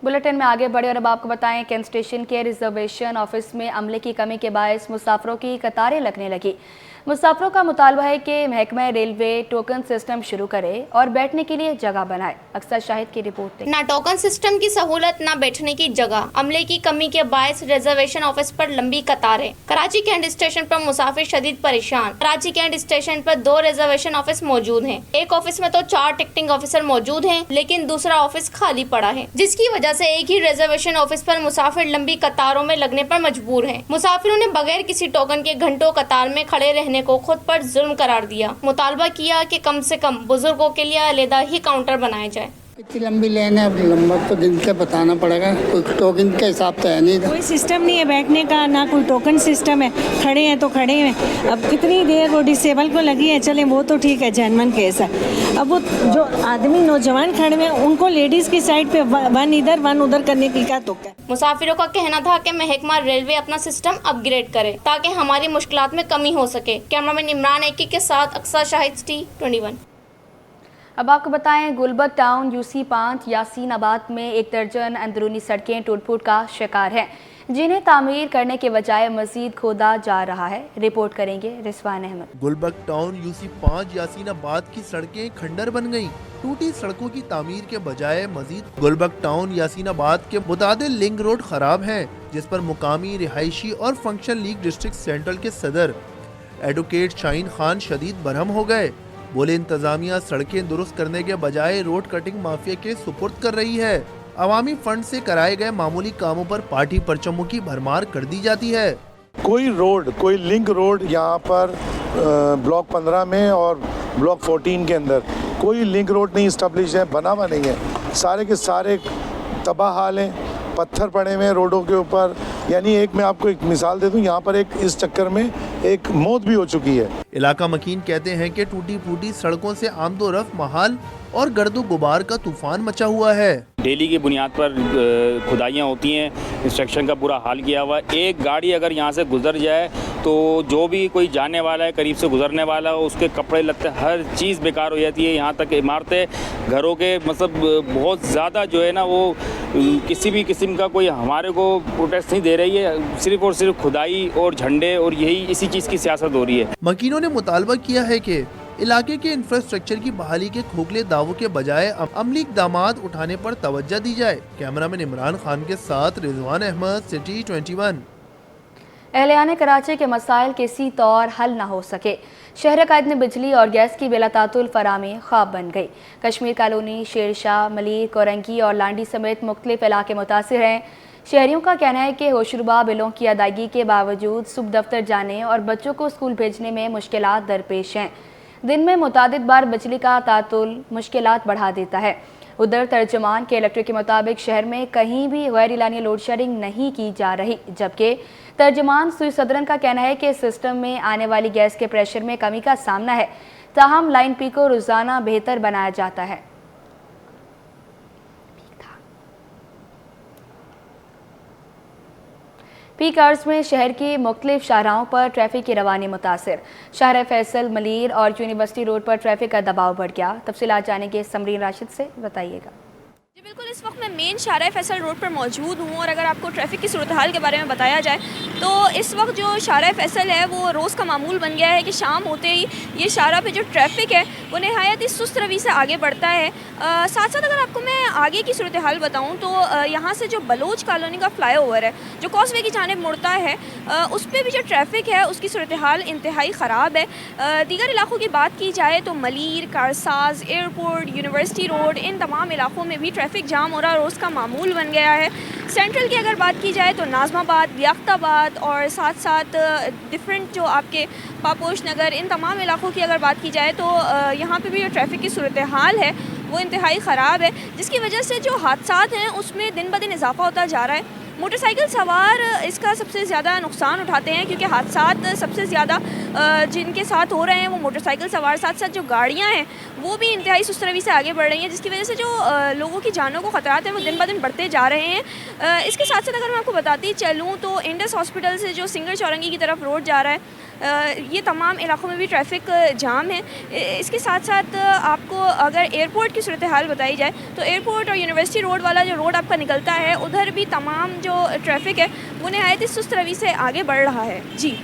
Bulletin में आगे बढ़े और अब आपको बताएं कैंट स्टेशन के रिजर्वेशन ऑफिस में अमले की कमी के बायस मुसाफिरों की कतारें लगने लगी। मुसाफिरों का मुतालबा है कि महकमा रेलवे टोकन सिस्टम शुरू करे और बैठने के लिए जगह बनाए। अक्सर शाहिद की रिपोर्ट ना टोकन सिस्टम की सहूलत ना बैठने की जगह, अमले की कमी के बायस रिजर्वेशन ऑफिस पर लंबी कतारें। कराची कैंट स्टेशन पर मुसाफिर शदीद परेशान। कराची कैंट स्टेशन पर 2 रिजर्वेशन ऑफिस मौजूद हैं। एक ऑफिस में तो 4 टिकटिंग ऑफिसर मौजूद हैं, लेकिन दूसरा ऑफिस खाली पड़ा है, जिसकी वजह से एक ही रिजर्वेशन ऑफिस पर मुसाफिर लंबी कतारों में लगने पर मजबूर हैं। मुसाफिरों ने बगैर किसी टोकन के घंटों कतार में खड़े रहने को खुद पर जुल्म करार दिया। मुतालबा किया कि कम से कम बुजुर्गों के लिए अलग ही काउंटर बनाए जाए। इतनी लंबी लाइन है, अब लंबा तो गिन के बताना पड़ेगा। कोई टोकन का हिसाब तो है नहीं, कोई सिस्टम नहीं है बैठने का, ना कोई टोकन सिस्टम है। खड़े हैं तो खड़े हैं। अब कितनी देर वो डिसेबल को लगी है, चले वो तो ठीक है, जेन्युइन केस है। अब वो जो आदमी नौजवान खड़े हैं उनको लेडीज की साइड पे वन इधर वन उधर करने की क्या तुक है। मुसाफिरों का कहना था कि महकमा रेलवे अपना सिस्टम अपग्रेड करे ताकि हमारी मुश्किलात में कमी हो सके। कैमरामैन इमरान एकी के साथ अक्सर शाहिद, T21। अब आपको बताएं गुलबर्ग टाउन UC5 यासीनाबाद में 1 दर्जन अंदरूनी सड़कें टूट-फूट का शिकार हैं, जिन्हें तामीर करने के बजाय मजीद खोदा जा रहा है। रिपोर्ट करेंगे रिजवान अहमद। गुलबर्ग टाउन UC5 यासीनाबाद की सड़कें खंडर बन गईं। टूटी सड़कों की तामीर के बजाय मजीद गुलबर्ग टाउन यासीनाबाद के मुतादिल लिंक रोड खराब है, जिस पर मुकामी रिहायशी और फंक्शन लीग डिस्ट्रिक्ट सेंट्रल के सदर एडवोकेट शाहीन खान शदीद बरहम हो गए। बोले इंतजामिया सड़कें दुरुस्त करने के बजाय रोड कटिंग माफिया के सुपुर्द कर रही है। अवामी फंड से कराए गए मामूली कामों पर पार्टी परचमों की भरमार कर दी जाती है। कोई रोड, कोई लिंक रोड यहाँ पर ब्लॉक 15 में और ब्लॉक 14 के अंदर कोई लिंक रोड नहीं इस्टेब्लिश है, बना हुआ नहीं है। सारे के सारे तबाह हाल हैं, पत्थर पड़े हुए हैं रोडों के ऊपर। यानी एक मैं आपको एक मिसाल दे दूं, यहाँ पर एक इस चक्कर में एक मौत भी हो चुकी है। इलाका मकीन कहते हैं कि टूटी फूटी सड़कों से आमदोरफ्त महाल और गर्दो गुबार का तूफान मचा हुआ है। डेली की बुनियाद पर खुदाइयाँ होती हैं, इंस्ट्रक्शन का बुरा हाल किया हुआ। एक गाड़ी अगर यहाँ से गुजर जाए तो जो भी कोई जाने वाला है, करीब से गुजरने वाला है, उसके कपड़े लत्ते हर चीज़ बेकार हो जाती है। यहाँ तक इमारतें, घरों के मतलब बहुत ज़्यादा जो है ना वो किसी भी किस्म का कोई हमारे को प्रोटेस्ट नहीं दे रही है। सिर्फ और सिर्फ खुदाई और झंडे और यही इसी चीज़ की सियासत हो रही है। मकीनों ने मुतालबा किया है कि इलाके के इंफ्रास्ट्रक्चर की बहाली के खोखले दावों के बजाय अमली इक़दामात उठाने पर तवज्जो दी जाए। कैमरामैन इमरान खान के साथ रिजवान अहमद, सिटी 21। एहलियाने कराची के मसाइल किसी तौर हल न हो सके, शहर कायद में बिजली और गैस की बेलातातुल फरामी ख्वाब बन गई। कश्मीर कॉलोनी, शेरशाह, मलिक, कोरंगी और लांडी समेत मुख्तलिफ इलाके मुतासिर हैं। शहरियों का कहना है कि होशरुबा बिलों की अदायगी के बावजूद सुबह दफ्तर जाने और बच्चों को स्कूल भेजने में मुश्किलात दरपेश हैं। दिन में मुतादिद बार बिजली का तातुल मुश्किलात बढ़ा देता है। उधर तर्जमान के इलेक्ट्रिक के मुताबिक शहर में कहीं भी गैर इलानी लोड शेडिंग नहीं की जा रही, जबकि तर्जमान सुई सदरन का कहना है कि सिस्टम में आने वाली गैस के प्रेशर में कमी का सामना है, ताहम लाइन पी को रोज़ाना बेहतर बनाया जाता है। पीक आवर्स में शहर की मुख्तलिफ शाहराहों पर ट्रैफिक की रवानी मुतासिर। शाहरा फैसल, मलीर और यूनिवर्सिटी रोड पर ट्रैफिक का दबाव बढ़ गया। तफसीलात जानेंगे समरीन राशिद से, बताइएगा। जी बिल्कुल, इस वक्त मैं मेन शाहरा फैसल रोड पर मौजूद हूँ और अगर आपको ट्रैफिक की सूरत हाल के बारे में बताया जाए तो इस वक्त जो शाहरा फैसल है वो रोज़ का मामूल बन गया है कि शाम होते ही ये शाहरा पे जो ट्रैफिक है वो नहायत ही सुस्त रवि से आगे बढ़ता है। साथ साथ अगर आपको मैं आगे की सूरत हाल बताऊँ तो यहाँ से जो बलोच कॉलोनी का फ्लाईओवर है जो कॉसवे की जानिब मुड़ता है, उस पर भी जो ट्रैफिक है उसकी सूरत हाल इंतहाई ख़राब है। दीगर इलाकों की बात की जाए तो Malir, Karsaz, airport, university road, इन तमाम इलाकों में भी ट्रैफिक जाम हो रहा रोज़ का मामूल बन गया है। सेंट्रल की अगर बात की जाए तो नाज़माबाद, लियाकताबाद और साथ साथ डिफरेंट जो आपके पापोश नगर, इन तमाम इलाकों की अगर बात की जाए तो यहाँ पे भी जो ट्रैफिक की सूरत हाल है वो इंतहाई ख़राब है, जिसकी वजह से जो हादसात हैं उसमें दिन ब दिन इजाफा होता जा रहा है। मोटरसाइकिल सवार इसका सबसे ज़्यादा नुकसान उठाते हैं क्योंकि हादसात सबसे ज़्यादा जिनके साथ हो रहे हैं वो मोटरसाइकिल सवार, साथ साथ जो गाड़ियाँ हैं वो भी इंतहाई सुस्त रवि से आगे बढ़ रही हैं, जिसकी वजह से जो लोगों की जानों को ख़तरात हैं वो दिन ब दिन बढ़ते जा रहे हैं। इसके साथ साथ अगर मैं आपको बताती चलूँ तो इंडस हॉस्पिटल से जो सिंगर चौरंगी की तरफ रोड जा रहा है, ये तमाम इलाकों में भी ट्रैफिक जाम है। इसके साथ साथ आपको अगर एयरपोर्ट की सूरत हाल बताई जाए तो एयरपोर्ट और यूनिवर्सिटी रोड वाला जो रोड आपका निकलता है उधर भी तमाम जो ट्रैफिक है वो नहायत ही सुस्त रवि से आगे बढ़ रहा है। जी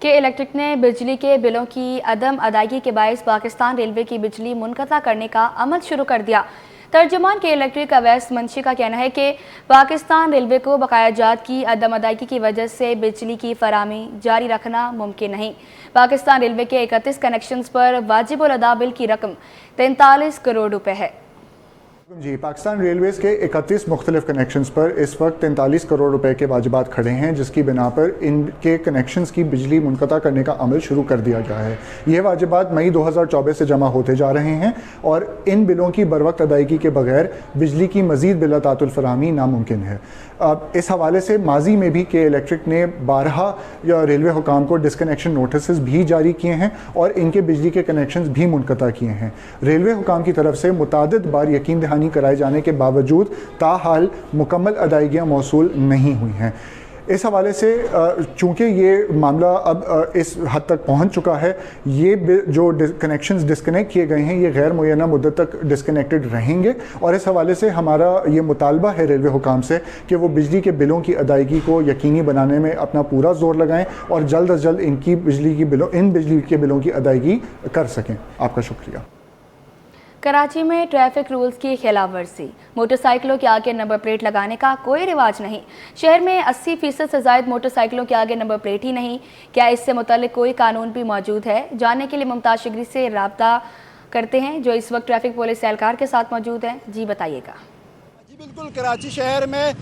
के इलेक्ट्रिक ने बिजली के बिलों की अदम अदायगी के बायस पाकिस्तान रेलवे की बिजली मुनक़ता करने का अमल शुरू कर दिया। तर्जुमान के इलेक्ट्रिक अवैस मंशी का कहना है कि पाकिस्तान रेलवे को बकायाजात की अदम अदायगी की वजह से बिजली की फराहमी जारी रखना मुमकिन नहीं। पाकिस्तान रेलवे के 31 कनेक्शंस पर वाजिबुल अदा बिल की रकम 43 करोड़ रुपए है। जी, पाकिस्तान रेलवेज़ के 31 मुख्तलिफ कनेक्शंस पर इस वक्त 43 करोड़ रुपए के वाजिबात खड़े हैं, जिसकी बिना पर इनके कनेक्शंस की बिजली मुनक़ता करने का अमल शुरू कर दिया गया है। ये वाजिबात मई 2024 से जमा होते जा रहे हैं और इन बिलों की बरवक्त अदायगी के बगैर बिजली की मज़ीद बिलातातुल फराहमी नामुमकिन है। अब इस हवाले से माजी में भी के इलेक्ट्रिक ने 12 रेलवे हुकाम को डिसकनेक्शन नोटिस भी जारी किए हैं और इनके बिजली के कनेक्शंस भी मुनक़ता किए हैं। रेलवे हुकाम की तरफ से मुतादिद बार यकीन दहानी कराए जाने के बावजूद ताहाल मुकम्मल अदायगियाँ मौसूल नहीं हुई हैं। इस हवाले से चूँकि ये मामला अब इस हद तक पहुँच चुका है, ये जो कनेक्शंस डिस्कनेक्ट किए गए हैं ये गैर मुय्यना मुद्दत तक डिस्कनेक्टेड रहेंगे और इस हवाले से हमारा ये मुतालबा है रेलवे हुकाम से कि वो बिजली के बिलों की अदायगी को यकीनी बनाने में अपना पूरा जोर लगाएं और जल्द अज जल्द इन बिजली के बिलों की अदायगी कर सकें। आपका शुक्रिया। कराची में ट्रैफिक रूल्स की खिलाफवर्जी, मोटरसाइकिलों के आगे नंबर प्लेट लगाने का कोई रिवाज नहीं। शहर में 80% से ज़ायद मोटरसाइकिलों के आगे नंबर प्लेट ही नहीं। क्या इससे मुताल्लिक कोई कानून भी मौजूद है? जानने के लिए मुमताज़ शिगरी से रब्ता करते हैं जो इस वक्त ट्रैफिक पुलिस एहलकार के साथ मौजूद हैं। जी बताइएगा। बिल्कुल, कराची शहर में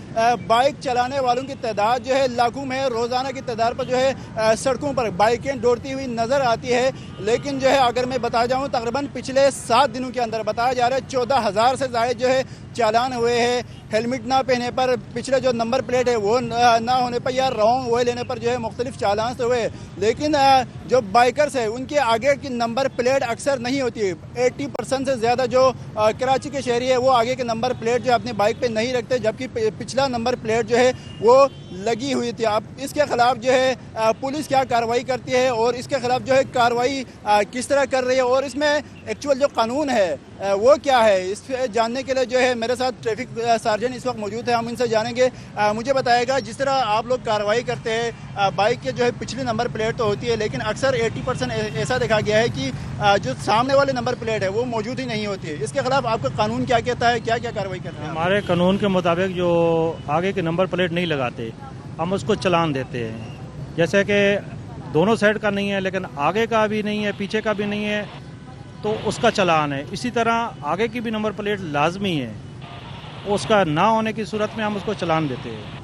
बाइक चलाने वालों की तादाद जो है लाखों में, रोज़ाना की तादाद पर जो है सड़कों पर बाइकें दौड़ती हुई नज़र आती है। लेकिन जो है अगर मैं बता जाऊं तकरीबन पिछले 7 दिनों के अंदर बताया जा रहा है 14,000 से ज़ायद जो है चालान हुए हैं। हेलमेट ना पहने पर, पिछले जो नंबर प्लेट है वो ना होने पर या रॉन्ग वे लेने पर जो है मुख्तलिफ चालान हुए। लेकिन जो बाइकर्स है उनके आगे की नंबर प्लेट अक्सर नहीं होती है। 80% से ज़्यादा जो कराची के शहरी है वो आगे के नंबर प्लेट जो अपनी बाइक पे नहीं रखते, जबकि पिछला नंबर प्लेट जो है वो लगी हुई थी। अब इसके खिलाफ जो है पुलिस क्या कार्रवाई करती है और इसके खिलाफ जो है कार्रवाई किस तरह कर रही है और इसमें एक्चुअल जो कानून है वो क्या है, इस जानने के लिए जो है मेरे साथ ट्रैफिक सार्जेंट इस वक्त मौजूद है। हम इनसे जानेंगे। मुझे बताएगा जिस तरह आप लोग कार्रवाई करते हैं, बाइक के जो है पिछली नंबर प्लेट तो होती है लेकिन अक्सर 80% ऐसा देखा गया है कि जो सामने वाले नंबर प्लेट है वो मौजूद ही नहीं होती है। इसके खिलाफ आपका कानून क्या कहता है, क्या क्या कार्रवाई करते हैं? हमारे कानून के मुताबिक जो आगे के नंबर प्लेट नहीं लगाते हम उसको चालान देते हैं। जैसे कि दोनों साइड का नहीं है लेकिन आगे का भी नहीं है, पीछे का भी नहीं है, तो उसका चालान है। इसी तरह आगे की भी नंबर प्लेट लाजमी है, उसका ना होने की सूरत में हम उसको चालान देते हैं।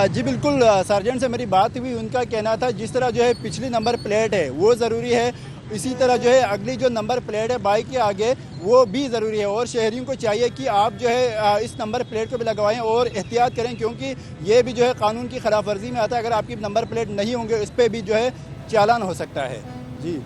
जी बिल्कुल, सार्जेंट से मेरी बात हुई, उनका कहना था जिस तरह जो है पिछली नंबर प्लेट है वो ज़रूरी है, इसी तरह जो है अगली जो नंबर प्लेट है बाइक के आगे वो भी ज़रूरी है। और शहरियों को चाहिए कि आप जो है इस नंबर प्लेट को भी लगवाएं और एहतियात करें, क्योंकि ये भी जो है कानून की खिलाफ वर्जी में आता है। अगर आपकी नंबर प्लेट नहीं होंगे इस पर भी जो है चालान हो सकता है। जी,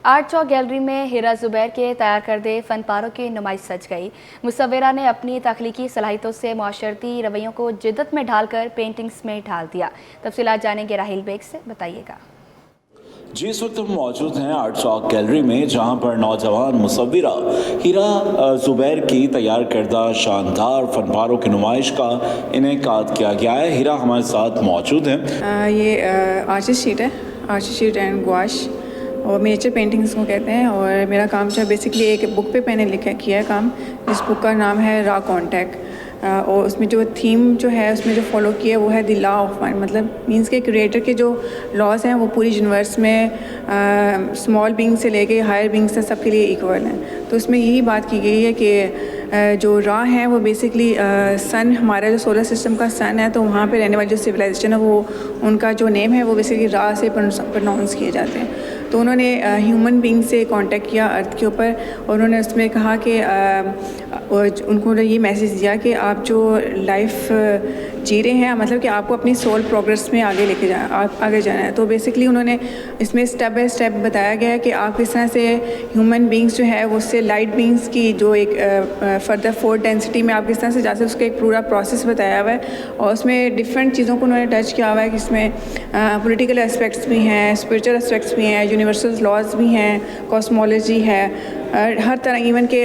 आर्ट चौक गैलरी में हीरा ज़ुबैर के तैयार करदे फ़नपारों की नुमाइश सज गई। मुसव्विरा ने अपनी तख्लीकी सलाहियतों से माशरती रवैयों को जिद्दत में ढालकर पेंटिंग्स में ढाल दिया। तफसीलात जानेंगे राहिल बेग से, बताइएगा। जी, इस वक्त हम मौजूद हैं आर्ट चौक गैलरी में, जहां पर नौजवान मुसव्विरा हीरा ज़ुबैर की तैयार करदा शानदार फनपारों की नुमाइश का इनेकाद किया गया है। हीरा हमारे साथ मौजूद हैं। ये आर्टिस्ट शीट है, आर्टिस्ट शीट एंड गवाश और मिनिएचर पेंटिंग्स को कहते हैं। और मेरा काम जो है बेसिकली एक बुक पे मैंने किया है काम, जिस बुक का नाम है रॉ कॉन्टैक्ट। और उसमें जो थीम जो है उसमें जो फॉलो किया है वो है द लॉ ऑफ माइंड, मतलब मींस के क्रिएटर के जो लॉज हैं वो पूरी यूनिवर्स में स्मॉल बीइंग से लेके हायर बीइंग्स तक सबके लिए इक्वल हैं। तो उसमें यही बात की गई है कि जो रॉ है वो बेसिकली सन, हमारा जो सोलर सिस्टम का सन है, तो वहाँ पे रहने वाली जो सिविलाइजेशन है वो उनका जो नेम है वो बेसिकली रॉ से प्रोनाउंस किए जाते हैं। तो उन्होंने ह्यूमन बीइंग से कांटेक्ट किया अर्थ के ऊपर और उन्होंने उसमें कहा कि और उनको ये मैसेज दिया कि आप जो लाइफ जी रहे हैं, मतलब कि आपको अपनी सोल प्रोग्रेस में आगे आगे जाना है। तो बेसिकली उन्होंने इसमें स्टेप बाय स्टेप बताया गया है कि आप किस तरह से ह्यूमन बींग्स जो है उससे लाइट बींग्स की जो एक फर्दर 4 डेंसिटी में आप किस तरह से जा सकते, उसका एक पूरा प्रोसेस बताया हुआ है। और उसमें डिफरेंट चीज़ों को उन्होंने टच किया हुआ है कि इसमें पॉलिटिकल एस्पेक्ट्स भी हैं, स्पिरिचुअल एस्पेक्ट्स भी हैं, यूनिवर्सल लॉज भी हैं, कॉस्मोलॉजी है, हर तरह इवन के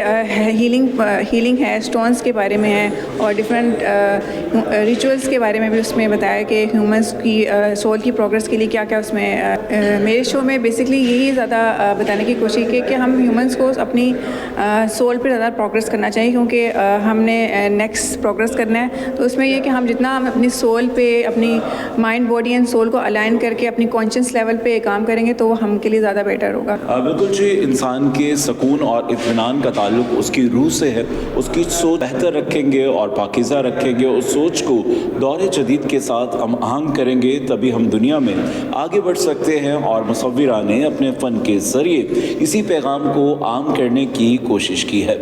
हीलिंग है, स्टोन्स के बारे में है और डिफरेंट रिचुअल्स के बारे में भी उसमें बताया कि ह्यूमंस की सोल की प्रोग्रेस के लिए क्या क्या उसमें। मेरे शो में बेसिकली यही ज़्यादा बताने की कोशिश की कि हम ह्यूमंस को अपनी सोल पे ज़्यादा प्रोग्रेस करना चाहिए, क्योंकि हमने नेक्स्ट प्रोग्रेस करना है। तो उसमें ये कि हम जितना हम अपनी सोल पे, अपनी माइंड बॉडी एंड सोल को अलाइन करके अपनी कॉन्शियस लेवल पे काम करेंगे तो वो हम के लिए ज़्यादा बेटर होगा। बिल्कुल जी, इंसान के सुकून और इत्मीनान का ताल्लुक उसकी रूह से है। उसकी सोच बेहतर रखेंगे और पाकीज़ा रखेंगे, उस सोच को दौरे जदीद के साथ हम आहंग करेंगे, तभी हम दुनिया में आगे बढ़ सकते हैं। और मुसव्विरा ने अपने फ़न के ज़रिए इसी पैगाम को आम करने की कोशिश की है।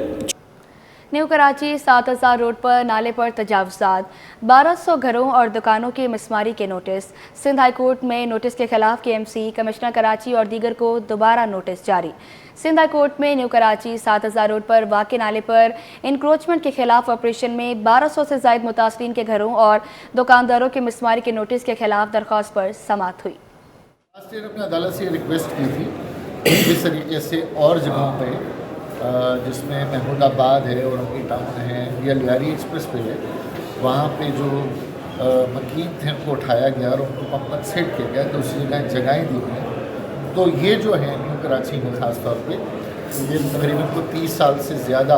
न्यू कराची 7000 रोड पर नाले पर तजावुज़ात, 1200 घरों और दुकानों की मिसमारी के नोटिस। सिंध हाई कोर्ट में नोटिस के खिलाफ KMC, कमिश्नर कराची और दीगर को दोबारा नोटिस जारी। सिंध हाई कोर्ट में न्यू कराची 7000 रोड पर वाक़े नाले पर इंक्रोचमेंट के खिलाफ ऑपरेशन में 1200 से ज़ायद मुतासरीन के घरों और दुकानदारों के मिसमारी के नोटिस के खिलाफ दरख्वास्त पर समाअत हुई। अपने अदालत से रिक्वेस्ट की थी इस तरीके से और जगहों पर जिसमें महमूदाबाद है और उनकी टाउन है या लियारी एक्सप्रेस पे है, वहाँ पे जो मकीन थे उनको उठाया गया और उनको कंपनसेट किया गया, दूसरी जगहें दी गई। तो ये जो है न्यू कराची में ख़ास तौर पे ये तकरीबन 30 साल से ज़्यादा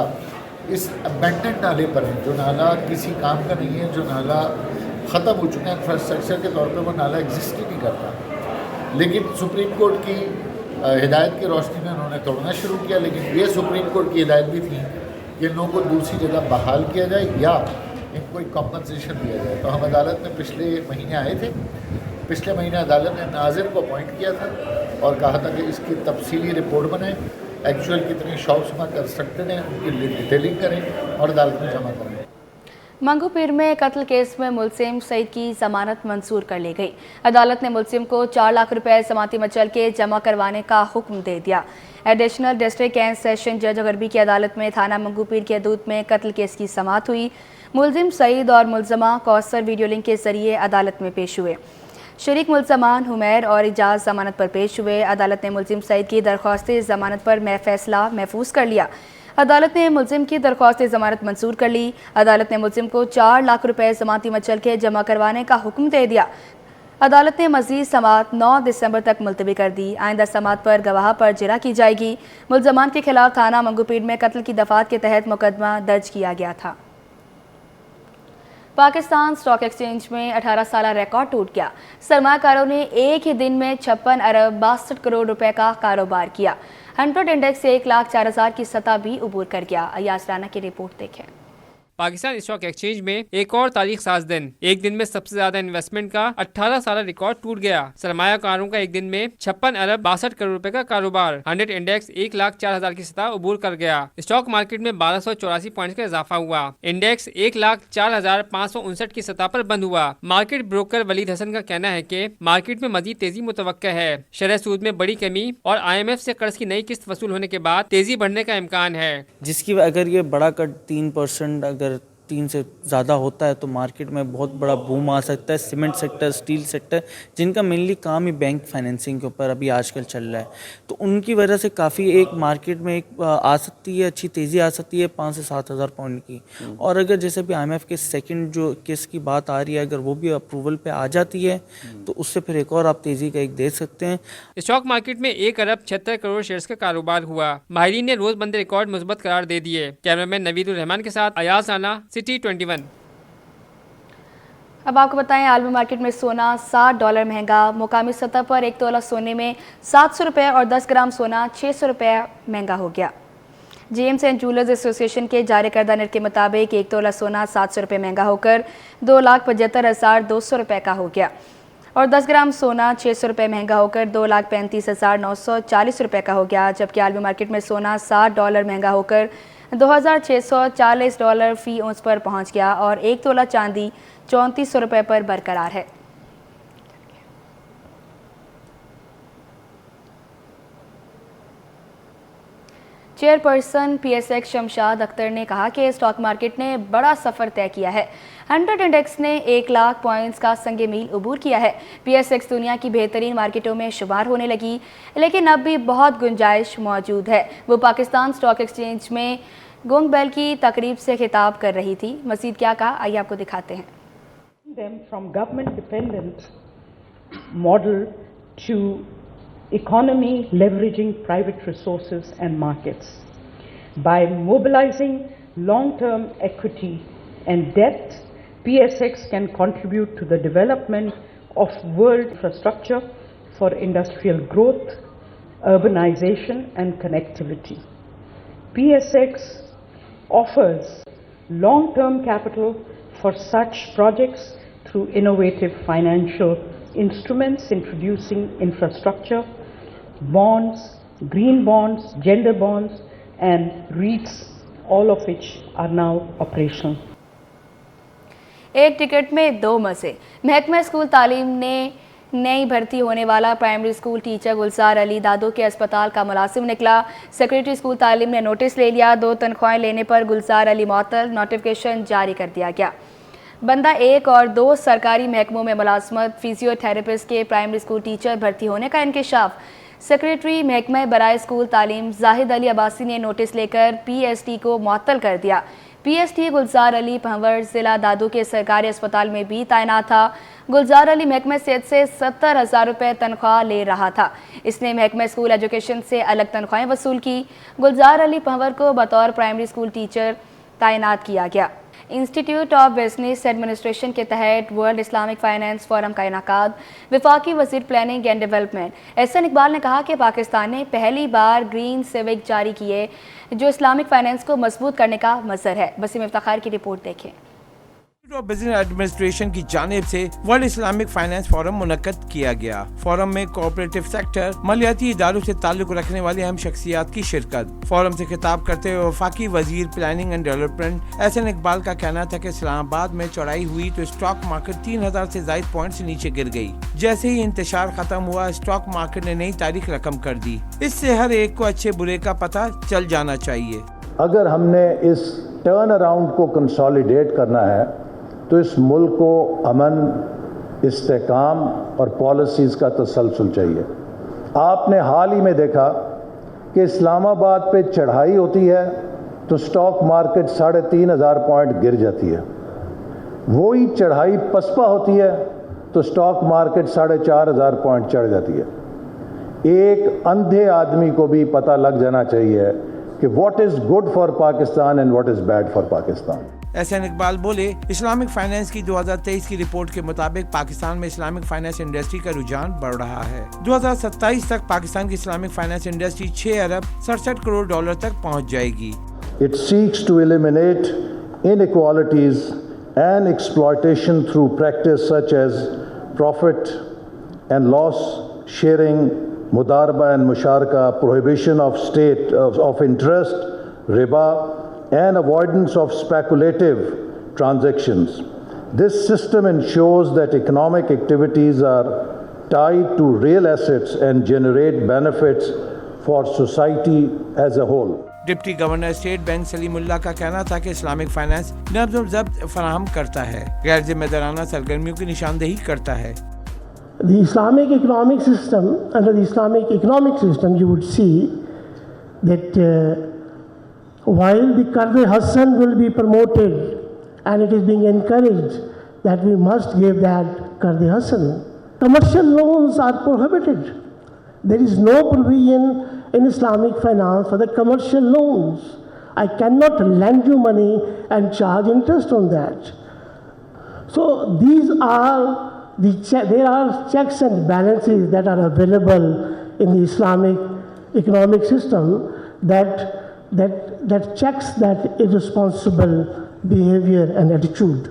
इस अबेंडेंट नाले पर है, जो नाला किसी काम का नहीं है, जो नाला ख़त्म हो चुका है, इंफ्रास्ट्रक्चर के तौर पर वो नाला एग्जिस्ट ही नहीं करता। लेकिन सुप्रीम कोर्ट की हिदायत की रोशनी में उन्होंने तोड़ना शुरू किया, लेकिन ये सुप्रीम कोर्ट की हिदायत भी थी कि इन लोगों को दूसरी जगह बहाल किया जाए या इनको एक कॉम्पनसेशन दिया जाए। तो हम अदालत में पिछले महीने आए थे। पिछले महीने अदालत ने नाजिर को अपॉइंट किया था और कहा था कि इसकी तफसीली रिपोर्ट बनाएं, एक्चुअल कितनी शॉप्स कंस्ट्रक्टेड हैं उनकी डिटेलिंग करें और अदालत में जमा करें। मंगूपीर में कत्ल केस में मुलजिम सईद की जमानत मंजूर कर ली गई। अदालत ने मुलजिम को 4 लाख रुपए जमाती मचल के जमा करवाने का हुक्म दे दिया। एडिशनल डिस्ट्रिक्ट एंड सेशन जज गरबी की अदालत में थाना मंगूपीर की हदूद में कत्ल केस की समाअत हुई। मुलजिम सईद और मुलजमा कौसर वीडियो लिंक के जरिए अदालत में पेश हुए। शरीक मुलजमान हुमैर और इजाज़ जमानत पर पेश हुए। अदालत ने मुलजिम सईद की दरख्वास्त जमानत पर फैसला महफूज कर लिया। अदालत ने मुलजिम की दरख्वास्त जमानत मंजूर कर ली। अदालत ने मुलजिम को 4 लाख रुपए जमाती मचल के जमा करवाने का हुक्म दे दिया। अदालत ने मज़ीद समाअत 9 दिसंबर तक मुलतवी कर दी। आइंदा समाअत पर गवाह पर जिरा की जाएगी। मुलजमान के खिलाफ थाना मंगूपीर में कत्ल की दफात के तहत मुकदमा दर्ज किया गया था। पाकिस्तान स्टॉक एक्सचेंज में 18 साल रिकॉर्ड टूट गया। सरमाकारों ने एक ही दिन में 56 अरब 62 करोड़ रुपए का कारोबार किया। 100 इंडेक्स से 1,04,000 की सतह भी उबूर कर गया। अयाज राना की रिपोर्ट देखें। पाकिस्तान स्टॉक एक्सचेंज में एक और तारीख साज दिन, एक दिन में सबसे ज्यादा इन्वेस्टमेंट का 18 साल रिकॉर्ड टूट गया। सरमायाकारों का एक दिन में 56 अरब 62 करोड़ रुपए का कारोबार। 100 इंडेक्स 1,04,000 की सतह उबूर कर गया। स्टॉक मार्केट में 1284 पॉइंट का इजाफा हुआ। इंडेक्स 1,04,559 की सतह पर बंद हुआ। मार्केट ब्रोकर वलीद हसन का कहना है कि मार्केट में मजीद तेजी मुतवक्का है। शरह सूद में बड़ी कमी और IMF से कर्ज की नई किस्त वसूल होने के बाद तेजी बढ़ने का इम्कान है, जिसकी अगर ये बड़ा कट 3% अगर 3 से ज़्यादा होता है तो मार्केट में बहुत बड़ा बूम आ सकता है। सीमेंट सेक्टर, स्टील सेक्टर, जिनका मेनली काम ही बैंक फाइनेंसिंग के ऊपर अभी आजकल चल रहा है, तो उनकी वजह से काफ़ी एक मार्केट में एक आ सकती है, अच्छी तेज़ी आ सकती है 5 से 7 हज़ार पॉइंट की। और अगर जैसे भी IMF के सेकंड जो केस की बात आ रही है, अगर वो भी अप्रूवल पे आ जाती है तो उससे फिर एक और आप तेज़ी का एक देख सकते हैं। स्टॉक मार्केट में 1 अरब 76 करोड़ शेयर्स का कारोबार हुआ। माहिरीन ने रोज बंद रिकॉर्ड मुस्बत करार दे दिए। कैमरामैन नवीदुर रहमान के साथ अयाज राना, सिटी 21। अब आपको बताएं, आलमी मार्केट में सोना $60 महंगा। मुकामी सतह पर 1 तोला सोने में 700 रुपये और 10 ग्राम सोना 600 रुपये महंगा हो गया। जेम्स एंड जूलर्स एसोसिएशन के जारी करदा निर्ख के मुताबिक 1 तोला सोना 700 रुपये महंगा होकर 2,75,200 रुपये का हो गया और 10 ग्राम सोना 600 रुपये महंगा होकर 2,35,940 रुपये का हो गया। जबकि आलमी मार्केट में सोना $60 महंगा होकर $2,640 फी औंस पर पहुंच गया और 1 तोला चांदी 3400 रुपये पर बरकरार है। चेयरपर्सन PSX शमशाद अख्तर ने कहा कि स्टॉक मार्केट ने बड़ा सफ़र तय किया है। 100 इंडेक्स ने 1 लाख पॉइंट्स का संगे मील अबूर किया है। PSX दुनिया की बेहतरीन मार्केटों में शुमार होने लगी, लेकिन अब भी बहुत गुंजाइश मौजूद है। वो पाकिस्तान स्टॉक एक्सचेंज में गोंग बेल की तकरीब से खिताब कर रही थी। मज़ीद क्या कहा, आइए आपको दिखाते हैं। Them from government dependent model to economy leveraging private resources and markets. By mobilizing long-term equity and debt, PSX can contribute to the development of world infrastructure for industrial growth, urbanization and connectivity. PSX offers long-term capital for such projects through innovative financial instruments introducing infrastructure, bonds, green bonds, gender bonds and REITs, all of which are now operational. एक ticket में 2 मज़े। महकमा school तालीम ने नई भर्ती होने वाला प्राइमरी स्कूल टीचर गुलजार अली दादो के अस्पताल का मुलाजिम निकला। सेक्रेटरी स्कूल तालीम ने नोटिस ले लिया। 2 तनख्वाहें लेने पर गुलजार अली मुअत्तल, नोटिफिकेशन जारी कर दिया गया। बंदा 1 और 2 सरकारी महकमों में मुलाजमत। फिजियोथेरेपिस्ट के प्राइमरी स्कूल टीचर भर्ती होने का इंकशाफ। सेक्रेटरी महकमा बराए स्कूल तालीम जाहिद अली अब्बासी ने नोटिस लेकर PST को मुअत्तल कर दिया। PST गुलजार अली भंवर ज़िला दादू के सरकारी अस्पताल में भी तैनात था। गुलजार अली महकमा सेहत से 70,000 रुपये तनख्वाह ले रहा था। इसने महकमा स्कूल एजुकेशन से अलग तनख्वाहें वसूल की। गुलजार अली भंवर को बतौर प्राइमरी स्कूल टीचर तैनात किया गया। इंस्टीट्यूट ऑफ बिजनेस एडमिनिस्ट्रेशन के तहत वर्ल्ड इस्लामिक फाइनेंस फोरम का इनाकाद। वफाकी वज़ीर planning and development Ahsan Iqbal ने कहा कि पाकिस्तान ने पहली बार ग्रीन सिविक जारी किए, जो इस्लामिक फाइनेंस को मजबूत करने का मज़हर है। वसीम इफ्तिखार की रिपोर्ट देखें। इंस्टीट्यूट ऑफ बिजनेस एडमिनिस्ट्रेशन की जानिब से वर्ल्ड इस्लामिक फाइनेंस फोरम मुनक्कद किया गया। फोरम में कोऑपरेटिव सेक्टर, मालियाती इदारों से ताल्लुक रखने वाली अहम शख्सियात की शिरकत। फोरम से खिताब करते हुए वफाकी वजीर planning and development Ahsan Iqbal का कहना था कि इस्लामाबाद में चढ़ाई हुई तो स्टॉक मार्केट 3000 से ज्यादा पॉइंट से नीचे गिर गई। जैसे ही इंतशार खत्म हुआ, स्टॉक मार्केट ने नई तारीख रकम कर दी। इससे हर एक को अच्छे बुरे का पता चल जाना चाहिए। अगर हमने इस टर्न अराउंड को कंसोलिडेट करना है तो इस मुल्क को अमन, इस्तेकाम और पॉलिसीज़ का तसलसल चाहिए। आपने हाल ही में देखा कि इस्लामाबाद पे चढ़ाई होती है तो स्टॉक मार्केट 3500 पॉइंट गिर जाती है। वही चढ़ाई पसपा होती है तो स्टॉक मार्केट 4500 पॉइंट चढ़ जाती है। एक अंधे आदमी को भी पता लग जाना चाहिए कि what is good for Pakistan and what is bad for Pakistan. Ahsan Iqbal बोले, इस्लामिक फाइनेंस की 2023 की रिपोर्ट के मुताबिक पाकिस्तान में इस्लामिक फाइनेंस इंडस्ट्री का रुझान बढ़ रहा है। 2027 तक पाकिस्तान की इस्लामिक फाइनेंस इंडस्ट्री 6 अरब 67 करोड़ डॉलर तक पहुंच जाएगी। It seeks to eliminate inequalities and exploitation through practice such as profit and loss sharing, mudaraba and musharaka, prohibition of state of interest, riba, and avoidance of speculative transactions. This system ensures that economic activities are tied to real assets and generate benefits for society as a whole. Deputy governor state bank Salimullah का कहना था कि Islamic finance नब्ज़ व ज़ब्त फराहम करता है, गैर जिम्मेदाराना सरगर्मियों की निशानदेही करता है। The Islamic economic system, under the Islamic economic system, you would see that while the Qarz Hasan will be promoted and it is being encouraged that we must give that Qarz Hasan, commercial loans are prohibited. There is no provision in Islamic finance for the commercial loans. I cannot lend you money and charge interest on that. So these are there are checks and balances that are available in the Islamic economic system that checks that irresponsible behavior and attitude.